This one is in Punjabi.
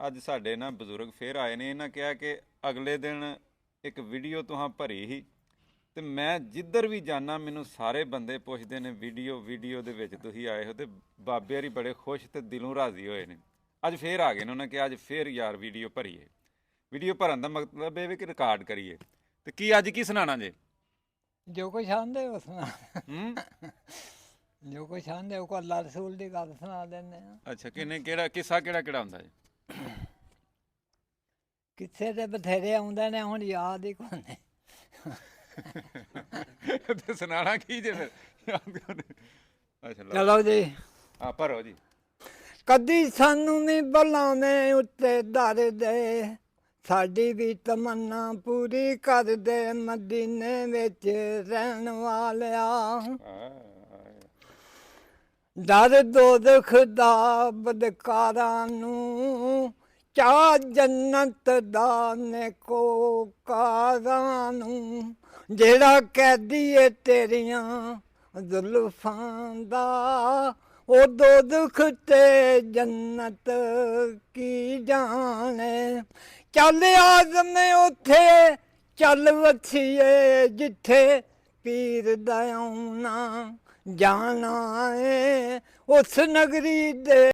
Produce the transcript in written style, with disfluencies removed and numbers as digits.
ਅੱਜ ਸਾਡੇ ਨਾ ਬਜ਼ੁਰਗ ਫੇਰ ਆਏ ਨੇ। ਇਹਨਾਂ ਕਿਹਾ ਕਿ ਅਗਲੇ ਦਿਨ ਇੱਕ ਵੀਡੀਓ ਤੁਹਾਂ ਭਰੀ ਸੀ ਤੇ ਮੈਂ ਜਿੱਧਰ ਵੀ ਜਾਣਾ ਮੈਨੂੰ ਸਾਰੇ ਬੰਦੇ ਪੁੱਛਦੇ ਨੇ ਵੀਡੀਓ ਦੇ ਵਿੱਚ ਤੁਸੀਂ ਆਏ ਹੋ। ਤੇ ਬਾਬੇ ਹਰੀ ਬੜੇ ਖੁਸ਼ ਤੇ ਦਿਲੋਂ ਰਾਜ਼ੀ ਹੋਏ ਨੇ। ਅੱਜ ਫੇਰ ਆ ਗਏ ਨੇ। ਉਹਨਾਂ ਕਿਹਾ ਅੱਜ ਫੇਰ ਯਾਰ ਵੀਡੀਓ ਭਰੀਏ। ਵੀਡੀਓ ਭਰਨ ਦਾ ਮਤਲਬ ਇਹ ਵੀ ਕਿ ਰਿਕਾਰਡ ਕਰੀਏ। ਤੇ ਕੀ ਅੱਜ ਕੀ ਸੁਣਾਣਾ ਜੇ? ਜੋ ਕੁਛ ਆਂਦੇ ਉਹ ਸੁਣਾ। ਹੂੰ ਜੋ ਕੁਛ ਆਂਦੇ ਉਹ ਕੋ ਅੱਲਾ ਰਸੂਲ ਦੀ ਗੱਲ ਸੁਣਾ ਦਿੰਦੇ ਆ। ਅੱਛਾ, ਕਿੰਨੇ ਕਿਹੜਾ ਕਿੱਸਾ ਕਿਹੜਾ ਹੁੰਦਾ ਜੀ? ਕਿੱਥੇ ਤੇ ਬਥੇਰੇ ਆਉਂਦੇ ਨੇ, ਹੁਣ ਯਾਦ ਹੀ ਕੋਨੇ। ਤੇ ਸੁਣਾਣਾ ਕੀ ਜੇ ਫਿਰ? ਅੱਛਾ ਲਓ ਚਲੋ ਜੀ। ਆ ਭਰੋ ਜੀ। ਕਦੀ ਸਾਨੂੰ ਨਹੀਂ ਬੁਲਾਵੇਂ ਉੱਤੇ ਦਰ ਦੇ, ਸਾਡੀ ਵੀ ਤਮੰਨਾ ਪੂਰੀ ਕਰ ਦੇ, ਮਦੀਨੇ ਵਿੱਚ ਰਹਿਣ ਵਾਲਿਆ। ਡਰ ਦੋਜ਼ਖ ਦਾ ਬਦਕਾਰਾਂ ਨੂੰ, ਚਾਹ ਜੰਨਤ ਦਾ ਨੇਕੋਕਾਰਾਂ ਨੂੰ। ਜਿਹੜਾ ਕੈਦੀ ਏ ਤੇਰੀਆਂ ਜ਼ੁਲਫਾਂ ਦਾ, ਉਹ ਦੋਜ਼ਖ ਤੇ ਜੰਨਤ ਕੀ ਜਾਣੇ। ਚੱਲ ਆਜ਼ਮੇ ਉੱਥੇ ਚੱਲ ਵਸੀਏ, ਜਿੱਥੇ ਪੀਰ ਦਾ ਆਉਣਾ ਜਾਣਾ ਏ, ਉਸ ਨਗਰੀ ਦੇ